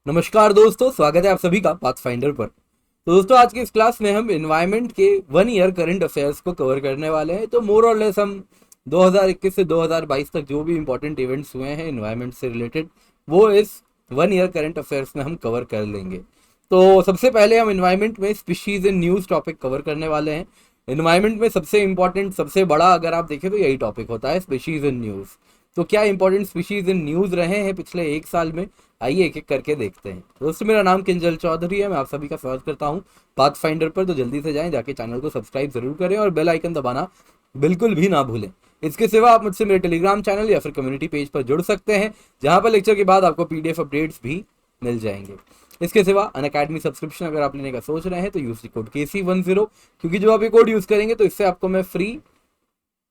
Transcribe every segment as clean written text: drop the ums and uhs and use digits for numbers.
नमस्कार दोस्तों, स्वागत है आप सभी का पाथफाइंडर पर। तो दोस्तों, आज की इस क्लास में हम एनवायरनमेंट के 1 ईयर करंट अफेयर्स को कवर करने वाले हैं। तो मोर और लेस हम 2021 से 2022 तक जो भी इंपॉर्टेंट इवेंट्स हुए हैं एनवायरनमेंट से रिलेटेड, वो इस 1 ईयर करंट अफेयर्स में हम कवर कर लेंगे। तो सबसे पहले हम एनवायरनमेंट में species in news topic cover करने वाले हैं। एनवायरनमेंट में सबसे इंपॉर्टेंट, सबसे बड़ा अगर आप देखें तो यही टॉपिक होता है, स्पीशीज इन न्यूज़। तो क्या इंपॉर्टेंट स्पीशीज इन न्यूज़ रहे हैं पिछले एक साल में, आइए एक एक करके देखते हैं। दोस्तों, मेरा नाम किंजल चौधरी है, मैं आप सभी का स्वागत करता हूं पाथफाइंडर पर। तो जल्दी से जाएं, जाके चैनल को सब्सक्राइब जरूर करें और बेल आइकन दबाना बिल्कुल भी ना भूलें। इसके सिवा आप मुझसे मेरे टेलीग्राम चैनल या फिर कम्युनिटी पेज पर जुड़ सकते हैं, जहां पर लेक्चर के बाद आपको पीडीएफ अपडेट्स भी मिल जाएंगे। इसके सिवा अनअकैडमी सब्सक्रिप्शन अगर आप लेने का सोच रहे हैं तो यूज कोड KC10, क्योंकि जब आप ये कोड यूज करेंगे तो इससे आपको मैं फ्री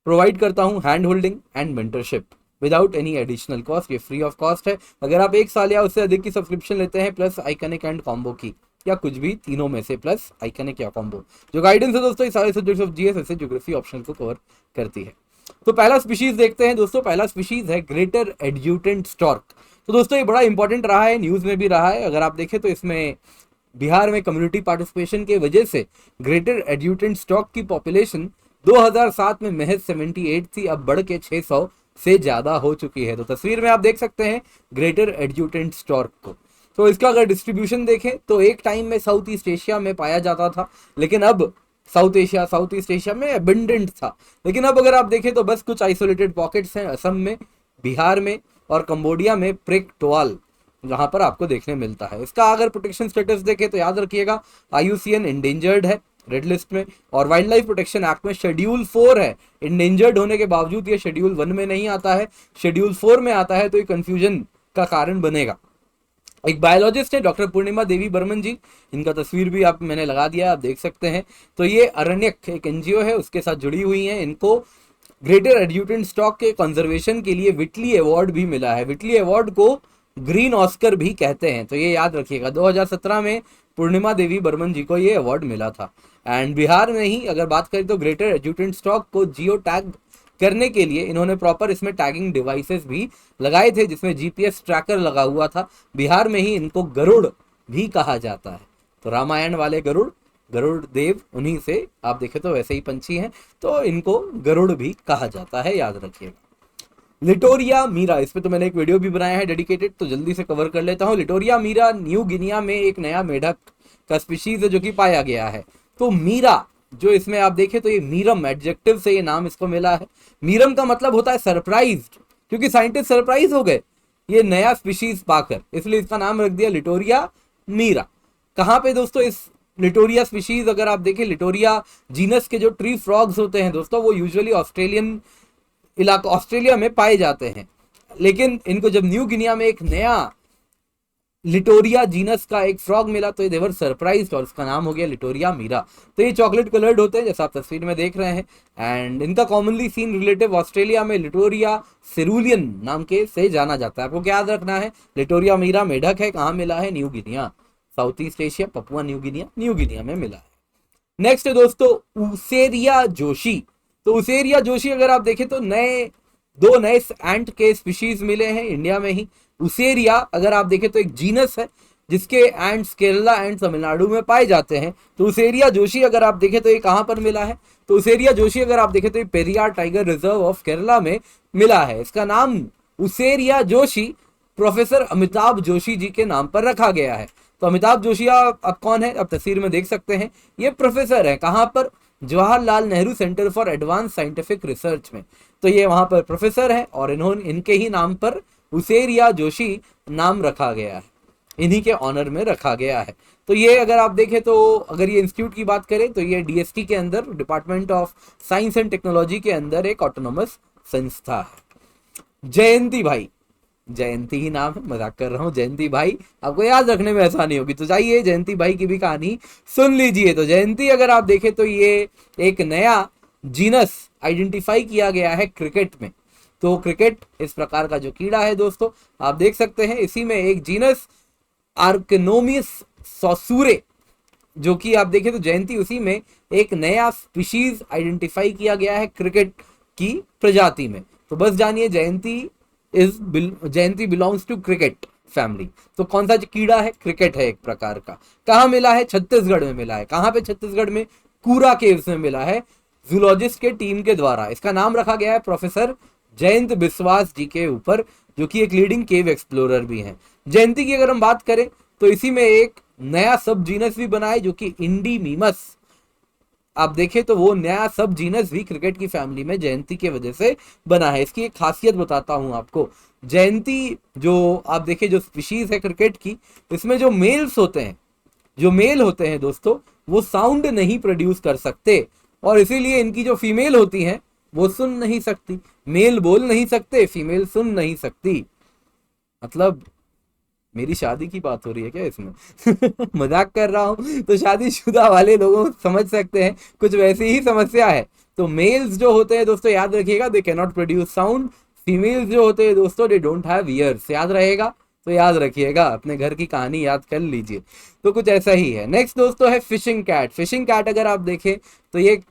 प्रोवाइड करता हूँ hand holding and mentorship without any additional cost. ये फ्री ऑफ कॉस्ट है। अगर आप 1 साल या उससे अधिक की सब्सक्रिप्शन लेते हैं प्लस आइकनिक एंड कॉम्बो की, या कुछ भी तीनों में से प्लस आइकनिक या कॉम्बो, जो गाइडेंस है दोस्तों, ये सारे सब्जेक्ट्स ऑफ जीएस ऐसे ज्योग्राफी ऑप्शन को कवर करती है। तो पहला स्पीशीज देखते हैं दोस्तों। पहला स्पीशीज है ग्रेटर एड्यूटेंट स्टॉर्क। तो दोस्तों, ये बड़ा इंपॉर्टेंट रहा है, न्यूज में भी रहा है। अगर आप देखें तो इसमें बिहार में कम्युनिटी पार्टिसिपेशन की वजह से ग्रेटर एड्यूटेंट स्टॉक की पॉपुलेशन 2007 में महज 78 थी, अब बढ़ के 600 से ज्यादा हो चुकी है। तो तस्वीर में आप देख सकते हैं ग्रेटर एड्यूटेंट स्टॉर्क को। तो इसका अगर डिस्ट्रीब्यूशन देखें तो एक टाइम में साउथ ईस्ट एशिया में पाया जाता था, लेकिन अब साउथ ईस्ट एशिया में एबंडेंट था। लेकिन अब अगर आप देखें तो बस कुछ आइसोलेटेड पॉकेट्स हैं असम में, बिहार में और कंबोडिया में प्रेक टोआल, जहां पर आपको देखने मिलता है। इसका अगर प्रोटेक्शन स्टेटस देखें तो याद रखिएगा IUCN इंडेंजर्ड है रेड लिस्ट में, और वाइल्ड लाइफ प्रोटेक्शन एक्ट में शेड्यूल 4 है। इंडेंजर्ड होने के बावजूद ये शेड्यूल 1 में नहीं आता है, शेड्यूल 4 में आता है, तो ये कंफ्यूजन का कारण बनेगा। एक बायोलॉजिस्ट है डॉक्टर पूर्णिमा देवी बर्मन जी, इनका तस्वीर भी आप मैंने लगा दिया, आप देख सकते हैं। तो ये अरण्यक एक NGO है, उसके साथ जुड़ी हुई हैं। इनको ग्रेटर एड्यूटेंट स्टॉक के कंजर्वेशन के लिए विटली अवार्ड भी मिला है। विटली अवार्ड को ग्रीन ऑस्कर भी कहते हैं, तो ये याद रखिएगा। 2017 में पूर्णिमा देवी बर्मन जी को ये अवार्ड मिला था। एंड बिहार में ही अगर बात करें तो ग्रेटर एड्यूटेंट स्टॉक को जियो टैग करने के लिए इन्होंने प्रॉपर इसमें टैगिंग डिवाइसेस भी लगाए थे, जिसमें GPS ट्रैकर लगा हुआ था। बिहार में ही इनको गरुड़ भी कहा जाता है। तो रामायण वाले गरुड़, गरुड़ देव, उन्हीं से आप देखें तो वैसे ही पंछी हैं, तो इनको गरुड़ भी कहा जाता है, याद रखिएगा। लिटोरिया मीरा, इस पे तो मैंने एक वीडियो भी बनाया है डेडिकेटेड, तो जल्दी से कवर कर लेता हूँ। लिटोरिया मीरा न्यू गिनिया में एक नया मेढक का स्पीशीज है जो कि पाया गया है। तो मीरा, जो इसमें आप देखें तो ये मीरम एडजेक्टिव से ये नाम इसको मिला है। मीरम का मतलब होता है सरप्राइज्ड, क्योंकि साइंटिस्ट सरप्राइज हो गए ये नया स्पीशीज पाकर, इसलिए इसका नाम रख दिया लिटोरिया मीरा। कहाँ पे दोस्तों इस लिटोरिया स्पीशीज, अगर आप देखें लिटोरिया जीनस के जो ट्री फ्रॉग्स होते हैं दोस्तों, वो यूजुअली ऑस्ट्रेलिया में पाए जाते हैं। लेकिन इनको जब न्यू गिनिया में एक नया लिटोरिया जीनस का एक फ्रॉग मिला तो ये देवर सरप्राइज्ड, और इसका नाम हो गया लिटोरिया मीरा। तो ये चॉकलेट कलर्ड होते हैं, जैसा आप तस्वीर में देख रहे हैं। एंड इनका कॉमनली सीन रिलेटिव ऑस्ट्रेलिया में लिटोरिया सेरूलियन नाम के से जाना जाता है। आपको क्या याद रखना है, लिटोरिया मीरा मेढक है, कहाँ मिला है, new Guinea, south east Asia, Papua new Guinea में मिला है। नेक्स्ट है दोस्तों उसेरिया जोशी। तो उसेरिया जोशी अगर आप देखें तो दो नए एंट के स्पीशीज मिले हैं इंडिया में ही। उसेरिया अगर आप देखें तो एक जीनस है जिसके एंट्स केरला एंड तमिलनाडु में पाए जाते हैं। तो उसेरिया जोशी अगर आप देखें तो ये कहां पर मिला है, तो उसेरिया जोशी अगर आप देखें तो ये Periyar tiger reserve of Kerala में मिला है। इसका नाम उसेरिया जोशी प्रोफेसर अमिताभ जोशी जी के नाम पर रखा गया है। तो अमिताभ जोशी अब कौन है, अब तस्वीर में देख सकते हैं, ये प्रोफेसर है। कहां पर, Jawaharlal Nehru centre for advance scientific research में। तो ये वहां पर प्रोफेसर है और इनके ही नाम पर उसेरिया जोशी नाम रखा गया है, इन्हीं के ऑनर में रखा गया है। तो ये अगर आप देखें तो, अगर ये इंस्टीट्यूट की बात करें तो ये DST के अंदर, department of science and technology के अंदर एक ऑटोनोमस संस्था है। जयंती भाई, जयंती ही नाम है, मजाक कर रहा हूँ, जयंती भाई आपको याद रखने में आसानी होगी, तो जाइए जयंती भाई की भी कहानी सुन लीजिए। तो जयंती अगर आप देखें तो ये एक नया जीनस आइडेंटिफाई किया गया है क्रिकेट में। तो क्रिकेट इस प्रकार का जो कीड़ा है दोस्तों, आप देख सकते हैं, इसी में एक जीनस आर्कनोमियस सॉसूरे, जो कि आप देखें तो जयंती, उसी में एक नया स्पीशीज आइडेंटिफाई किया गया है क्रिकेट की प्रजाति में। तो बस जानिए जयंती बिलोंग्स टू क्रिकेट फैमिली। तो कौन सा कीड़ा है? क्रिकेट है एक प्रकार का। कहाँ मिला है? छत्तीसगढ़ में मिला है। कहाँ पे? छत्तीसगढ़ में कूरा केव्स में मिला है, जूलॉजिस्ट के टीम के द्वारा। इसका नाम रखा गया है प्रोफेसर जयंत बिस्वास जी के ऊपर, जो कि एक लीडिंग केव एक्सप्लोरर भी हैं। जयंती की अगर हम बात करें तो इसी में एक नया सब जीनस भी बना है जो कि इंडीमीमस। आप देखें तो वो नया सब जीनस भी क्रिकेट की फैमिली में जयंती के वजह से बना है। इसकी एक खासियत बताता हूं आपको। जयंती जो आप देखें जो स्पीशीज है क्रिकेट की, इसमें जो मेल्स होते हैं, जो मेल होते हैं दोस्तों, वो साउंड नहीं प्रोड्यूस कर सकते, और इसीलिए इनकी जो फीमेल होती हैं वो सुन नहीं सकती। मेल बोल नहीं सकते, फीमेल सुन नहीं सकती। मतलब मेरी शादी की बात हो रही है क्या इसमें? मजाक कर रहा हूं, तो शादीशुदा वाले लोगों समझ सकते हैं, कुछ वैसी ही समस्या है। तो मेल्स जो होते हैं दोस्तों, याद रखिएगा, they can not produce sound. Females जो होते हैं दोस्तों, दे डोंट हैव ईयर्स। याद रहेगा? तो याद रखिएगा, अपने घर की कहानी याद कर लीजिए। तो कुछ ऐसा ही है। नेक्स्ट दोस्तों है फिशिंग कैट। फिशिंग कैट अगर आप देखें तो ये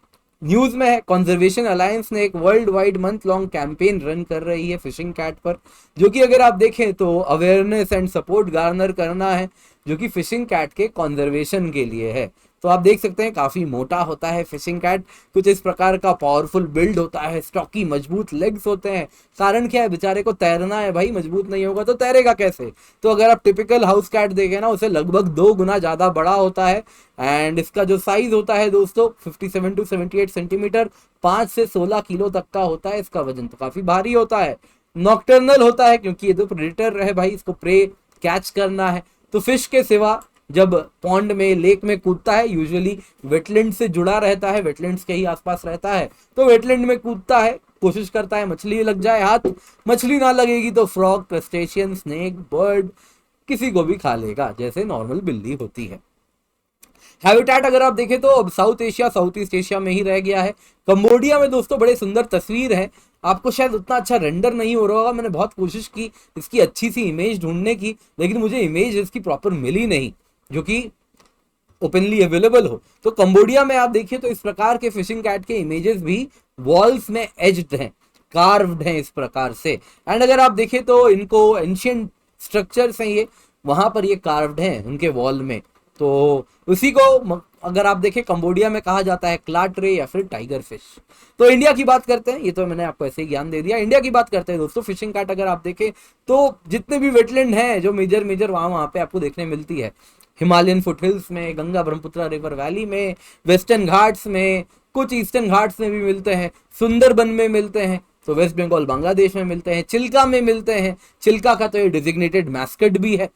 न्यूज में है। कंजर्वेशन अलायंस ने एक world wide month long campaign run कर रही है फिशिंग कैट पर, जो कि अगर आप देखें तो अवेयरनेस एंड सपोर्ट गार्नर करना है, जो कि फिशिंग कैट के कंजर्वेशन के लिए है। तो आप देख सकते हैं काफी मोटा होता है फिशिंग कैट, कुछ इस प्रकार का पावरफुल बिल्ड होता है, स्टॉकी मजबूत लेग्स होते हैं। कारण क्या है? बेचारे को तैरना है भाई, मजबूत नहीं होगा तो तैरेगा कैसे? तो अगर आप टिपिकल हाउस कैट देखें ना, उसे लगभग 2 गुना ज्यादा बड़ा होता है। एंड इसका जो साइज होता है दोस्तों 57 टू 78 सेंटीमीटर, 5 से 16 किलो तक का होता है इसका वजन, तो काफी भारी होता है। नॉक्टर्नल होता है क्योंकि ये तो प्रेडेटर है भाई, इसको प्रे कैच करना है। तो फिश के सिवा जब पॉन्ड में, लेक में कूदता है, यूजुअली वेटलैंड से जुड़ा रहता है, वेटलैंड्स के ही आसपास रहता है, तो वेटलैंड में कूदता है, कोशिश करता है मछली लग जाए हाथ। मछली ना लगेगी तो फ्रॉग, क्रस्टेशियन, स्नेक, बर्ड किसी को भी खा लेगा, जैसे नॉर्मल बिल्ली होती है। हैबिटेट अगर आप देखें तो अब south Asia, south east Asia में ही रह गया है। कंबोडिया में दोस्तों बड़े सुंदर तस्वीर है, आपको शायद उतना अच्छा रेंडर नहीं हो रहा होगा। मैंने बहुत कोशिश की इसकी अच्छी सी इमेज ढूंढने की, लेकिन मुझे इमेज इसकी प्रॉपर मिली नहीं जो कि ओपनली अवेलेबल हो। तो कंबोडिया में आप देखिए तो इस प्रकार के फिशिंग कैट के इमेजेस भी वॉल्स में एज्ड हैं, कार्व्ड हैं इस प्रकार से। एंड अगर आप देखें तो इनको एंशियंट स्ट्रक्चर्स हैं ये, वहां पर ये कार्व्ड हैं उनके वॉल में। तो उसी को अगर आप देखें कंबोडिया में कहा जाता है क्लाट रे या फिर टाइगर फिश। तो इंडिया की बात करते हैं, ये तो मैंने आपको ऐसे ही ज्ञान दे दिया। इंडिया की बात करते हैं दोस्तों, फिशिंग कैट अगर आप देखें तो जितने भी वेटलैंड हैं जो मेजर वहां पे आपको देखने मिलती है, हिमालयन फुटहिल्स में, गंगा ब्रह्मपुत्र रिवर वैली में, वेस्टर्न घाट्स में, कुछ ईस्टर्न घाट्स में भी मिलते हैं, सुंदरबन में मिलते हैं, तो वेस्ट बंगाल बांग्लादेश में मिलते हैं, चिल्का में मिलते हैं। चिल्का का तो ये डिजिग्नेटेड मैस्कट भी है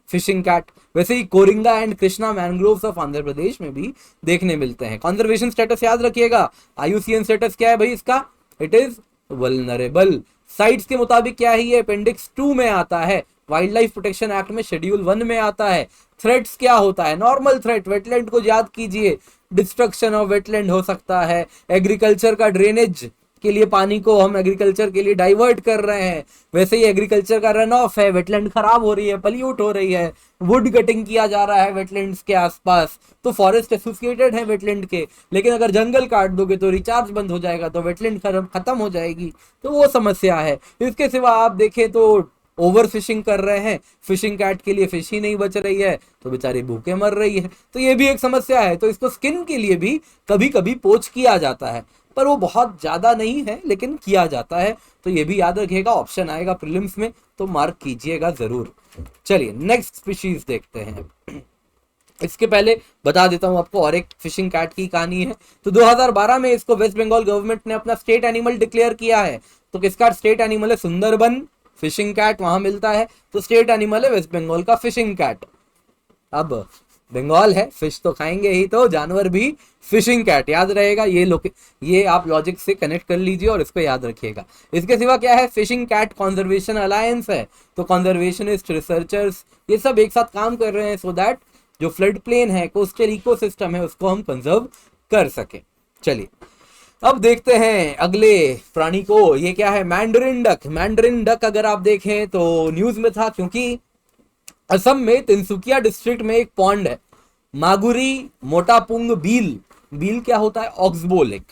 फिशिंग कैट। वैसे ही Coringa and Krishna mangroves of Andhra Pradesh में भी देखने मिलते हैं। कंजर्वेशन स्टेटस याद रखिएगा, आईयूसीएन स्टेटस क्या है भाई इसका? It is vulnerable. साइट्स के मुताबिक क्या है? ये अपेंडिक्स 2 में आता है, वाइल्ड लाइफ प्रोटेक्शन एक्ट में शेड्यूल 1 में आता है। थ्रेट्स क्या होता है? नॉर्मल थ्रेट, वेटलैंड को याद कीजिए, डिस्ट्रक्शन ऑफ वेटलैंड हो सकता है, एग्रीकल्चर का ड्रेनेज के लिए पानी को हम एग्रीकल्चर के लिए डाइवर्ट कर रहे हैं, वैसे ही एग्रीकल्चर का रन ऑफ है, वेटलैंड खराब हो रही है, पल्यूट हो रही है, वुड कटिंग किया जा रहा है वेटलैंड्स के आसपास, तो फॉरेस्ट एसोसिएटेड है वेटलैंड के। लेकिन अगर जंगल काट दोगे तो रिचार्ज बंद हो जाएगा, तो वेटलैंड खत्म हो जाएगी, तो वो समस्या है। इसके सिवा आप देखें तो ओवर फिशिंग कर रहे हैं, फिशिंग कैट के लिए फिश ही नहीं बच रही है, तो बेचारी भूखे मर रही है, तो ये भी एक समस्या है। तो इसको स्किन के लिए भी कभी कभी पोच किया जाता है, पर वो बहुत ज्यादा नहीं है, लेकिन किया जाता है। तो ये भी याद रखिएगा, ऑप्शन आएगा प्रीलिम्स में तो मार्क कीजिएगा जरूर। चलिए नेक्स्ट स्पीशीज देखते हैं। इसके पहले बता देता हूं आपको और एक फिशिंग कैट की कहानी है। तो 2012 में इसको वेस्ट बंगाल गवर्नमेंट ने अपना स्टेट एनिमल डिक्लेयर किया है। तो किसका स्टेट एनिमल है? सुंदरबन फिशिंग कैट वहां मिलता है, तो स्टेट एनिमल है वेस्ट बंगाल का फिशिंग कैट। अब बंगाल है, फिश तो खाएंगे ही, तो जानवर भी फिशिंग कैट, याद रहेगा। ये आप लॉजिक से कनेक्ट कर लीजिए और इसको याद रखिएगा। इसके सिवा क्या है? फिशिंग कैट कंजर्वेशन अलायंस है, तो कंजर्वेशनिस्ट, रिसर्चर्स ये सब एक साथ काम कर रहे हैं सो दैट जो फ्लड प्लेन है, कोस्टल इकोसिस्टम है, उसको हम कंजर्व कर सके। चलिए अब देखते हैं अगले प्राणी को। ये क्या है? Mandarin duck. मैंडरिन डक अगर आप देखें तो न्यूज में था, क्योंकि असम में तिनसुकिया डिस्ट्रिक्ट में एक पॉन्ड है, मागुरी मोटापुंग बील। बील क्या होता है? Oxbow lake.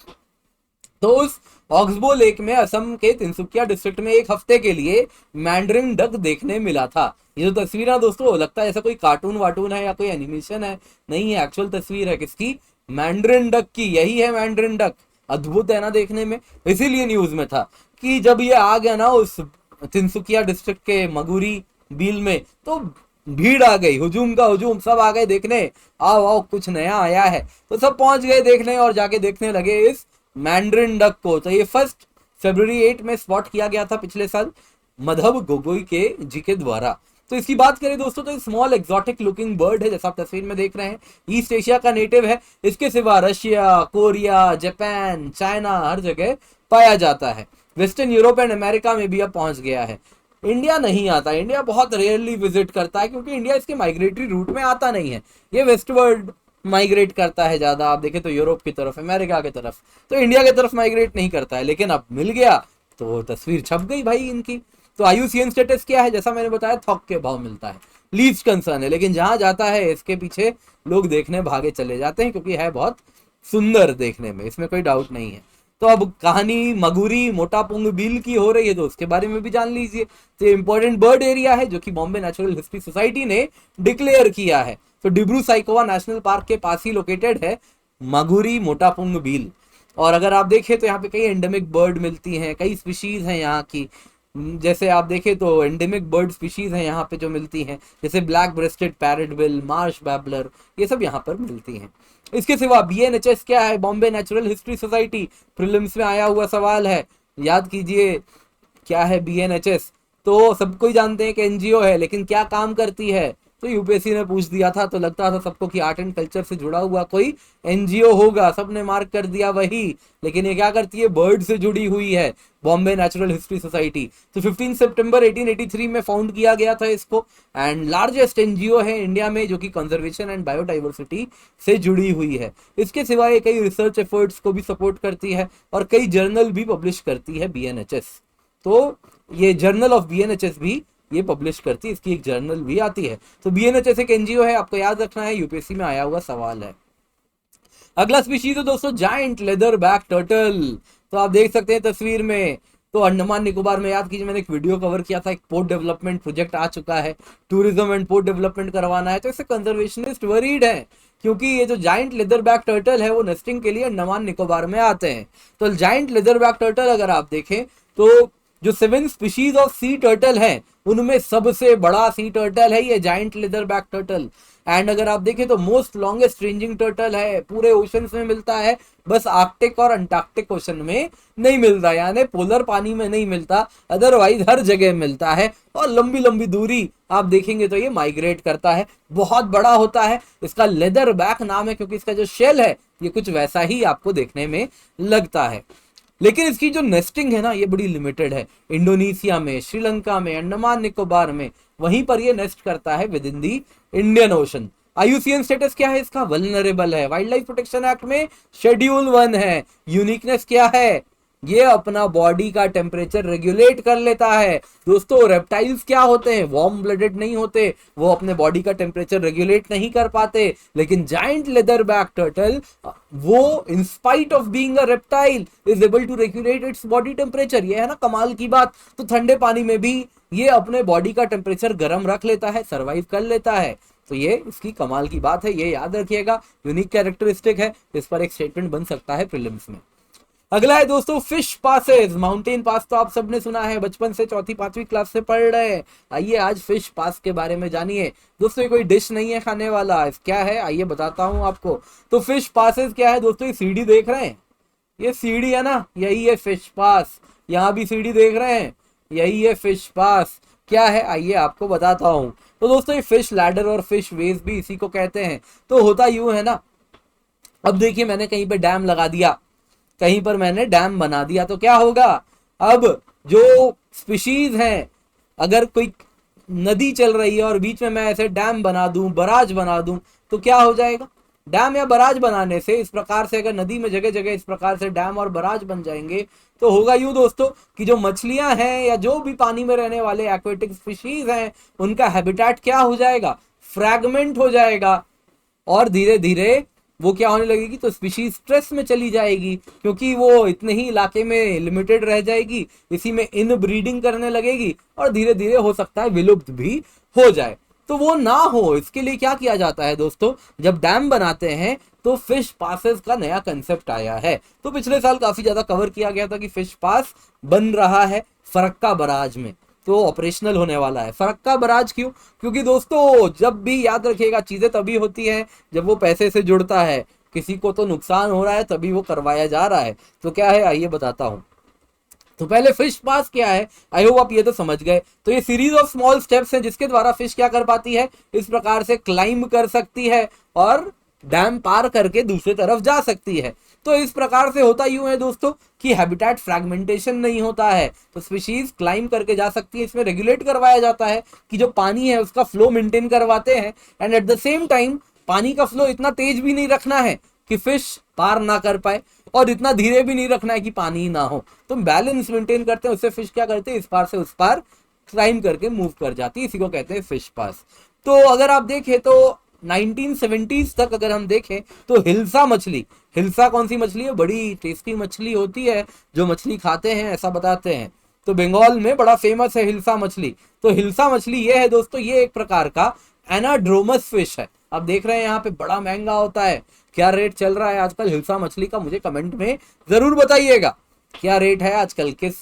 तो उस ऑक्सबो लेक में असम के तिनसुकिया डिस्ट्रिक्ट में एक हफ्ते के लिए मैंड्रिन डक देखने मिला था। ये जो तस्वीर है दोस्तों, लगता है ऐसा कोई कार्टून वार्टून है या कोई एनिमेशन है, नहीं है, एक्चुअल तस्वीर है किसकी, मैंड्रिन डक की। यही है मैंड्रिन डक, अद्भुत है ना देखने में। इसीलिए न्यूज में था कि जब ये आ गया ना उस तिनसुकिया डिस्ट्रिक्ट के मगुरी बील में, तो भीड़ आ गई, हुजूम का हुजूम, सब आ गए देखने, आओ आओ कुछ नया आया है। तो सब पहुंच गए देखने और जाके देखने लगे इस मैंड्रिन डक को। तो ये 1 फरवरी में स्पॉट किया गया था पिछले साल मधव गोगोई के जी के द्वारा। तो इसकी बात करें दोस्तों तो स्मॉल एक्सोटिक लुकिंग बर्ड है, जैसा आप तस्वीर में देख रहे हैं, ईस्ट एशिया का नेटिव है। इसके सिवा रशिया, कोरिया, जापान, चाइना, हर जगह पाया जाता है। वेस्टर्न यूरोप एंड अमेरिका में भी अब पहुंच गया है। इंडिया नहीं आता, इंडिया बहुत रेयरली विजिट करता है, क्योंकि इंडिया इसके माइग्रेटरी रूट में आता नहीं है। ये वेस्टवर्ड माइग्रेट करता है ज्यादा, आप देखें तो यूरोप की तरफ, अमेरिका की तरफ, तो इंडिया की तरफ माइग्रेट नहीं करता है। लेकिन अब मिल गया तो तस्वीर छप गई भाई इनकी। तो IUCN स्टेटस क्या है, जैसा मैंने बताया, थोक के भाव मिलता है, लीस्ट कंसर्न है। लेकिन जहां जाता है इसके पीछे लोग देखने भागे चले जाते हैं, क्योंकि है बहुत सुंदर देखने में, इसमें कोई डाउट नहीं है। तो अब कहानी मगुरी मोटापुंग बील की हो रही है, तो उसके बारे में भी जान लीजिए। तो इंपॉर्टेंट बर्ड एरिया है जो कि बॉम्बे नेचुरल हिस्ट्री सोसाइटी ने डिक्लेयर किया है। तो डिब्रू साइकोवा नेशनल पार्क के पास ही लोकेटेड है मगुरी मोटापुंग बील। और अगर आप देखें तो यहाँ पे कई एंडेमिक बर्ड मिलती हैं, कई स्पीशीज हैं यहाँ की। जैसे आप देखें तो एंडेमिक बर्ड स्पीशीज हैं यहाँ पे जो मिलती हैं, जैसे ब्लैक ब्रेस्टेड पैरेटबिल, मार्श बैबलर, ये सब यहाँ पर मिलती हैं। इसके सिवा BNHS क्या है, Bombay natural history society, prelims में आया हुआ सवाल है, याद कीजिए क्या है BNHS। तो सबको ही जानते हैं कि NGO है, लेकिन क्या काम करती है, तो UPSC ने पूछ दिया था, तो लगता था सबको कि आर्ट एंड कल्चर से जुड़ा हुआ कोई NGO होगा, सबने मार्क कर दिया वही। लेकिन ये क्या करती है, बर्ड से जुड़ी हुई है, बॉम्बे नेचुरल हिस्ट्री सोसाइटी। तो 15 सितंबर 1883 में फाउंड किया गया था इसको, एंड लार्जेस्ट NGO है इंडिया में जो कि कंजर्वेशन एंड बायोडाइवर्सिटी से जुड़ी हुई है। इसके सिवाय कई रिसर्च एफर्ट्स को भी सपोर्ट करती है और कई जर्नल भी पब्लिश करती है BNHS। तो ये जर्नल ऑफ BNHS भी ये पब्लिश करती है, इसकी एक जर्नल भी आती है। तो BNHS एक NGO है, आपको याद रखना है, UPSC में आया हुआ सवाल है। अगला स्पीशीज है दोस्तों जायंट लेदर बैक टर्टल। तो आप देख सकते हैं तस्वीर में, तो अंडमान निकोबार में, याद कीजिए मैंने एक वीडियो कवर किया था, एक पोर्ट डेवलपमेंट प्रोजेक्ट आ चुका है, टूरिज्म एंड पोर्ट डेवलपमेंट करवाना है। तो इससे कंजर्वेशनिस्ट वरीड है, क्योंकि ये जो जायंट लेदर बैक टर्टल है वो नेस्टिंग के लिए अंडमान निकोबार में आते हैं। तो जायंट लेदर बैक टर्टल अगर आप देखें तो जो 7 स्पीशीज ऑफ सी टर्टल है उनमें सबसे बड़ा सी टर्टल है ये giant leather back turtle. And अगर आप देखें तो मोस्ट लॉन्गेस्ट रेंजिंग टर्टल है, पूरे ओशंस में मिलता है, बस आर्कटिक और अंटार्कटिक ओशन में नहीं मिलता, यानी पोलर पानी में नहीं मिलता, अदरवाइज हर जगह मिलता है। और लंबी लंबी दूरी आप देखेंगे तो ये माइग्रेट करता है, बहुत बड़ा होता है। इसका लेदर बैक नाम है क्योंकि इसका जो शेल है ये कुछ वैसा ही आपको देखने में लगता है। लेकिन इसकी जो नेस्टिंग है ना ये बड़ी लिमिटेड है, इंडोनेशिया में, श्रीलंका में, अंडमान निकोबार में, वहीं पर ये नेस्ट करता है with in the Indian ocean. IUCN status क्या है इसका, वल्नरेबल है, वाइल्ड लाइफ प्रोटेक्शन एक्ट में शेड्यूल 1 है। यूनिकनेस क्या है, ये अपना बॉडी का टेम्परेचर रेगुलेट कर लेता है। दोस्तों रेप्टाइल्स क्या होते हैं, वार्म ब्लडेड नहीं होते, वो अपने बॉडी का टेम्परेचर रेगुलेट नहीं कर पाते। लेकिन जायंट लेदर बैक टर्टल वो in spite of being a reptile is able to regulate its body temperature. ये है ना कमाल की बात। तो ठंडे पानी में भी ये अपने बॉडी का टेम्परेचर गर्म रख लेता है, सर्वाइव कर लेता है। तो ये इसकी कमाल की बात है, ये याद रखिएगा, यूनिक कैरेक्टरिस्टिक है, इस पर एक स्टेटमेंट बन सकता है प्रीलिम्स में। अगला है दोस्तों फिश पासेस। माउंटेन पास तो आप सबने सुना है, बचपन से 4th-5वीं क्लास से पढ़ रहे हैं। आइए आज फिश पास के बारे में जानिए। दोस्तों ये कोई डिश नहीं है खाने वाला, क्या है आइए बताता हूं आपको। तो फिश पासेस क्या है दोस्तों, ये सीढ़ी देख रहे हैं, ये सीढ़ी है ना, यही है फिश पास। यहाँ भी सीढ़ी देख रहे हैं, यही है फिश पास। क्या है आइए आपको बताता हूँ। तो दोस्तों ये फिश लैडर और फिश वेज भी इसी को कहते हैं। तो होता यूं है ना, अब देखिए मैंने कहीं पे डैम लगा दिया, कहीं पर मैंने डैम बना दिया, तो क्या होगा, अब जो स्पीशीज हैं, अगर कोई नदी चल रही है और बीच में मैं ऐसे डैम बना दूं, बराज बना दूं, तो क्या हो जाएगा। डैम या बराज बनाने से, इस प्रकार से अगर नदी में जगह जगह इस प्रकार से डैम और बराज बन जाएंगे, तो होगा यूं दोस्तों कि जो मछलियां हैं या जो भी पानी में रहने वाले एक्वेटिक स्पीशीज हैं, उनका हैबिटेट क्या हो जाएगा, फ्रैगमेंट हो जाएगा। और धीरे धीरे वो क्या होने लगेगी, तो स्पीशीज स्ट्रेस में चली जाएगी, क्योंकि वो इतने ही इलाके में लिमिटेड रह जाएगी, इसी में इन ब्रीडिंग करने लगेगी और धीरे धीरे हो सकता है विलुप्त भी हो जाए। तो वो ना हो, इसके लिए क्या किया जाता है दोस्तों, जब डैम बनाते हैं तो फिश पासेस का नया कंसेप्ट आया है। तो पिछले साल काफी ज्यादा कवर किया गया था कि फिश पास बन रहा है फरक्का बराज में, तो ऑपरेशनल होने वाला है। फरक्का बराज क्यों, क्योंकि दोस्तों जब भी याद रखिएगा चीजें तभी होती हैं जब वो पैसे से जुड़ता है, किसी को तो नुकसान हो रहा है तभी वो करवाया जा रहा है। तो क्या है आइए बताता हूं। तो पहले फिश पास क्या है, आई होप आप ये तो समझ गए। तो ये सीरीज ऑफ स्मॉल स्टेप्स हैं जिसके द्वारा फिश क्या कर पाती है, इस प्रकार से क्लाइंब कर सकती है और डैम पार करके दूसरी तरफ जा सकती है। तो इस प्रकार से होता यूं है दोस्तों कि हैबिटेट फ्रैगमेंटेशन नहीं होता है, तो स्पीशीज क्लाइंब करके जा सकती है। इसमें रेगुलेट करवाया जाता है कि जो पानी है उसका फ्लो मेंटेन करवाते हैं, and at the same time पानी का फ्लो इतना तेज भी नहीं रखना है कि फिश पार ना कर पाए और इतना धीरे भी नहीं रखना है कि पानी ना हो। तो बैलेंस मेंटेन करते हैं, उससे फिश क्या करते हैं, इस पार से उस पार क्लाइंब करके मूव कर जाती है, इसी को कहते हैं फिश पास। तो अगर आप देखें तो 1970s तक अगर हम देखें तो हिल्सा मछली, हिल्सा कौन सी मछली है, बड़ी टेस्टी मछली होती है जो मछली खाते हैं ऐसा बताते हैं। तो बंगाल में बड़ा फेमस है हिल्सा मछली। तो हिल्सा मछली ये है दोस्तों, ये एक प्रकार का एनाड्रोमस फिश है। आप देख रहे हैं यहाँ पे बड़ा महंगा होता है। क्या रेट चल रहा है आजकल हिल्सा मछली का, मुझे कमेंट में जरूर बताइएगा। क्या रेट है आजकल, किस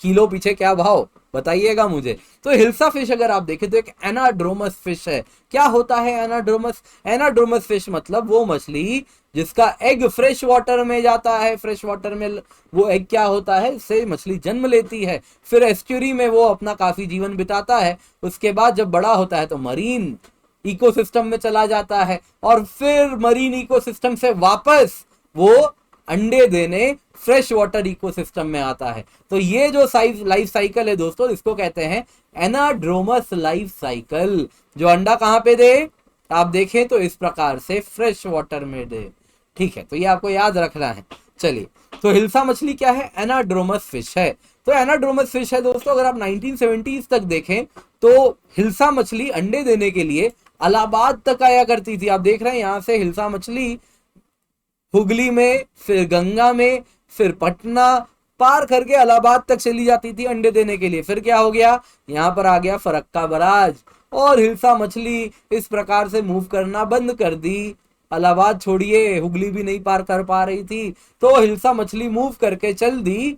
किलो पीछे क्या भाव, बताइएगा मुझे। तो हिल्सा फिश अगर आप देखें तो एक एनाड्रोमस फिश है। क्या होता है एनाड्रोमस, एनाड्रोमस फिश मतलब वो मछली जिसका एग फ्रेश वाटर में जाता है। फ्रेश वाटर में वो एग क्या होता है, इससे मछली जन्म लेती है, फिर एस्क्यूरी में वो अपना काफी जीवन बिताता है। उसके बाद जब बड़ा होता है तो मरीन इकोसिस्टम में चला जाता है और फिर मरीन इकोसिस्टम से वापस वो अंडे देने फ्रेश वाटर इकोसिस्टम में आता है। तो ये जो लाइफ साइकिल है दोस्तों, इसको कहते हैं एनाड्रोमस लाइफ साइकिल। जो अंडा कहां पे दे, आप देखें तो इस प्रकार से फ्रेश वाटर में दे। ठीक है, तो ये आपको याद रखना है। चलिए, तो हिल्सा मछली क्या है, एनाड्रोमस फिश है। तो एनाड्रोमस फिश है दोस्तों, अगर आप 1970s तक देखें तो हिल्सा मछली अंडे देने के लिए इलाहाबाद तक आया करती थी। आप देख रहे हैं यहां से हिल्सा मछली हुगली में, फिर गंगा में, फिर पटना पार करके इलाहाबाद तक चली जाती थी अंडे देने के लिए। फिर क्या हो गया, यहाँ पर आ गया फरक्का बराज और हिल्सा मछली इस प्रकार से मूव करना बंद कर दी। इलाहाबाद छोड़िए, हुगली भी नहीं पार कर पा रही थी, तो हिल्सा मछली मूव करके चल दी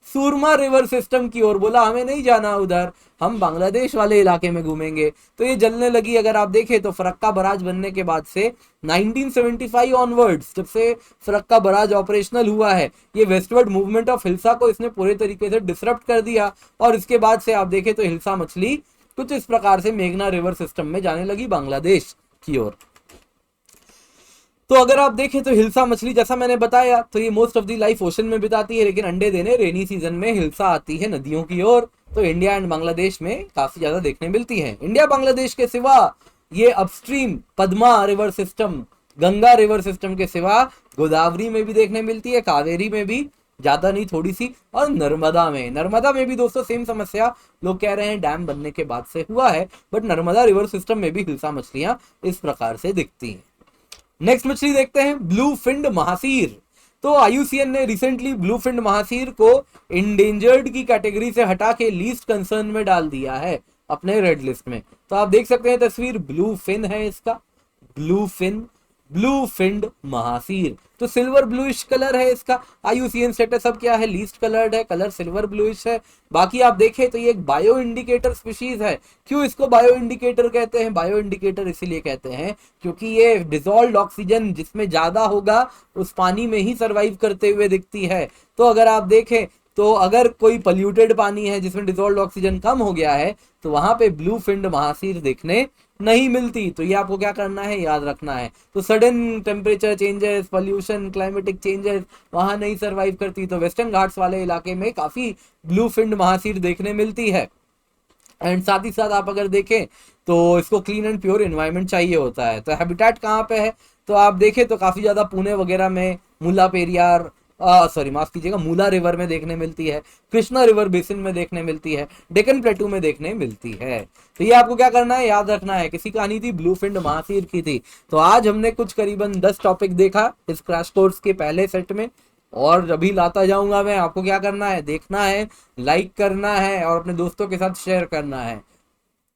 सूरमा रिवर सिस्टम की ओर। बोला हमें नहीं जाना उधर, हम बांग्लादेश वाले इलाके में घूमेंगे। तो ये जलने लगी। अगर आप देखें तो फरक्का बराज बनने के बाद से 1975 ऑनवर्ड्स, जब से फरक्का बराज ऑपरेशनल हुआ है, ये वेस्टवर्ड मूवमेंट ऑफ हिल्सा को इसने पूरे तरीके से डिसरप्ट कर दिया। और इसके बाद से आप देखें तो हिल्सा मछली कुछ इस प्रकार से मेघना रिवर सिस्टम में जाने लगी बांग्लादेश की ओर। तो अगर आप देखें तो हिल्सा मछली, जैसा मैंने बताया, तो ये most of the life ocean में बिताती है, लेकिन अंडे देने रेनी सीजन में हिल्सा आती है नदियों की ओर। तो इंडिया एंड बांग्लादेश में काफी ज्यादा देखने मिलती है। इंडिया बांग्लादेश के सिवा ये upstream Padma river system, Ganga river system के सिवा गोदावरी में भी देखने मिलती है, कावेरी में भी, ज्यादा नहीं थोड़ी सी, और नर्मदा में। नर्मदा में भी दोस्तों सेम समस्या, लोग कह रहे हैं डैम बनने के बाद से हुआ है, बट नर्मदा रिवर सिस्टम में भी हिल्सा मछलियां इस प्रकार से दिखती हैं। नेक्स्ट मछली देखते हैं, ब्लू फिंड महासीर। तो IUCN ने रिसेंटली ब्लू फिंड महासीर को इंडेंजर्ड की कैटेगरी से हटा के लीस्ट कंसर्न में डाल दिया है अपने रेड लिस्ट में। तो आप देख सकते हैं तस्वीर, ब्लू फिन है इसका, ब्लू फिंड महासीर। तो सिल्वर ब्लूइश कलर है इसका। IUCN स्टेटस अब क्या है, लीस्ट कलर्ड है, कलर सिल्वर ब्लूइश है। बाकी आप देखें तो ये एक बायो इंडिकेटर स्पीशीज है। क्यों इसको बायो इंडिकेटर कहते हैं, बायो इंडिकेटर इसीलिए कहते हैं क्योंकि ये डिसॉल्व्ड ऑक्सीजन जिसमें ज्यादा होगा उस पानी में ही सर्वाइव करते हुए दिखती है। तो अगर आप देखें तो अगर कोई पोल्यूटेड पानी है जिसमें डिसॉल्व्ड ऑक्सीजन कम हो गया है तो वहां पे ब्लू फिंड महासीर देखने नहीं मिलती। तो ये आपको क्या करना है, याद रखना है। तो sudden temperature changes, pollution, climatic changes वहां नहीं सर्वाइव करती। तो वेस्टर्न घाट्स वाले इलाके में काफी ब्लू फिंड महासीर देखने मिलती है। एंड साथ ही साथ आप अगर देखें तो इसको क्लीन एंड प्योर एनवायरनमेंट चाहिए होता है। तो हैबिटेट कहाँ पे है, तो आप देखें तो काफी ज्यादा पुणे वगैरह में, मुल्ला पेरियार सॉरी माफ कीजिएगा, मूला रिवर में देखने मिलती है, कृष्णा रिवर बेसिन में देखने मिलती है, डेक्कन प्लेटू में देखने मिलती है। तो ये आपको क्या करना है, याद रखना है। किसी कहानी थी ब्लूफिन महासीर की थी। तो आज हमने कुछ करीबन 10 टॉपिक देखा इस क्रैश कोर्स के पहले सेट में, और अभी लाता जाऊंगा मैं। आपको क्या करना है, देखना है, लाइक करना है और अपने दोस्तों के साथ शेयर करना है।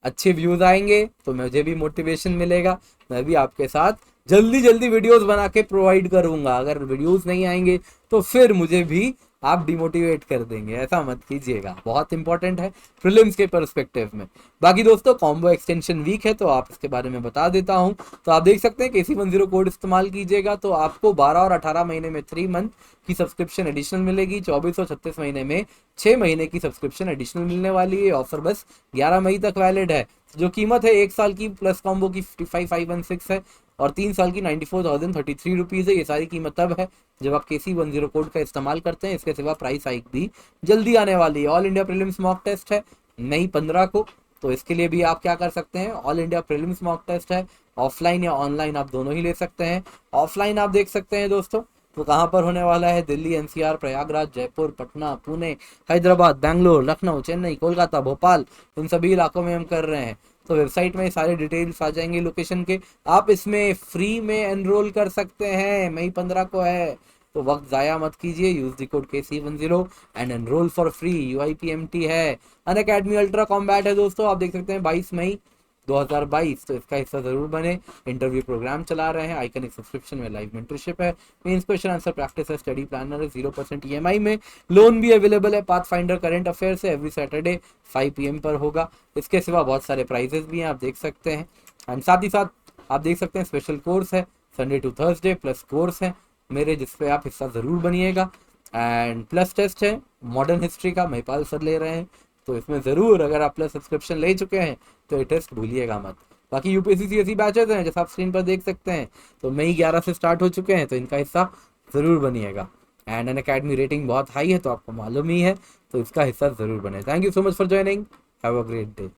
अच्छे व्यूज आएंगे तो मुझे भी मोटिवेशन मिलेगा, मैं भी आपके साथ जल्दी जल्दी वीडियोस बना के प्रोवाइड करूंगा। अगर वीडियोस नहीं आएंगे तो फिर मुझे भी आप डिमोटिवेट कर देंगे, ऐसा मत कीजिएगा। बहुत इंपॉर्टेंट है प्रीलिम्स के पर्सपेक्टिव में। बाकी दोस्तों कॉम्बो एक्सटेंशन वीक है तो आप इसके बारे में बता देता हूं। तो आप देख सकते हैं KC10 कोड इस्तेमाल कीजिएगा तो आपको 12 और 18 महीने में 3 मंथ की सब्सक्रिप्शन एडिशनल मिलेगी, 24 और 36 महीने में 6 महीने की सब्सक्रिप्शन एडिशनल मिलने वाली है। ऑफर बस 11 मई तक वैलिड है। जो कीमत है 1 साल की प्लस कॉम्बो की 55,516 है और 3 साल की 94,033 रुपीज़ है। ये सारी कीमत तब है जब आप KC10 कोड का इस्तेमाल करते हैं। इसके सिवा प्राइस हाइक भी जल्दी आने वाली है। All India prelims mock test है मई 15 को, तो इसके लिए भी आप क्या कर सकते हैं, all India prelims mock test है, ऑफलाइन या ऑनलाइन आप दोनों ही ले सकते हैं। ऑफलाइन आप देख सकते हैं दोस्तों तो कहाँ पर होने वाला है, दिल्ली, NCR, प्रयागराज, जयपुर, पटना, पुणे, हैदराबाद, बेंगलोर, लखनऊ, चेन्नई, कोलकाता, भोपाल, इन सभी इलाकों में हम कर रहे हैं। तो वेबसाइट में सारे डिटेल्स आ जाएंगे लोकेशन के। आप इसमें फ्री में एनरोल कर सकते हैं, मई 15 को है तो वक्त ज़ाया मत कीजिए। Use the code KC10 and enrol for free. UIPMT है, अनअकैडमी अल्ट्रा कॉम्बैट है दोस्तों, आप देख सकते हैं 22 मई 2022, तो इसका हिस्सा जरूर बने। इंटरव्यू प्रोग्राम चला रहे हैं, आइकनिक सब्सक्रिप्शन में लाइव मेंटरशिप है, मेंस क्वेश्चन आंसर प्रैक्टिस है, स्टडी प्लानर है, 0% EMI में, लोन भी अवेलेबल है, पाथ फाइंडर करंट अफेयर्स है, एवरी सैटरडे 5 PM पर होगा। इसके सिवा बहुत सारे प्राइजेस भी हैं, आप देख सकते हैं। एंड साथ ही साथ आप देख सकते हैं स्पेशल कोर्स है, Sunday to Thursday plus course है मेरे, जिसपे आप हिस्सा जरूर बनिएगा। एंड प्लस टेस्ट है मॉडर्न हिस्ट्री का, महिपाल सर ले रहे हैं, तो इसमें ज़रूर अगर आप प्लस सब्सक्रिप्शन ले चुके हैं तो ये टेस्ट भूलिएगा मत। बाकी UPSC CSE बैचेस हैं जैसा आप स्क्रीन पर देख सकते हैं, तो मई 11 से स्टार्ट हो चुके हैं, तो इनका हिस्सा ज़रूर बनिएगा। एंड एन अकेडमी रेटिंग बहुत हाई है तो आपको मालूम ही है, तो इसका हिस्सा ज़रूर बने। Thank you so much for joining, have a great day.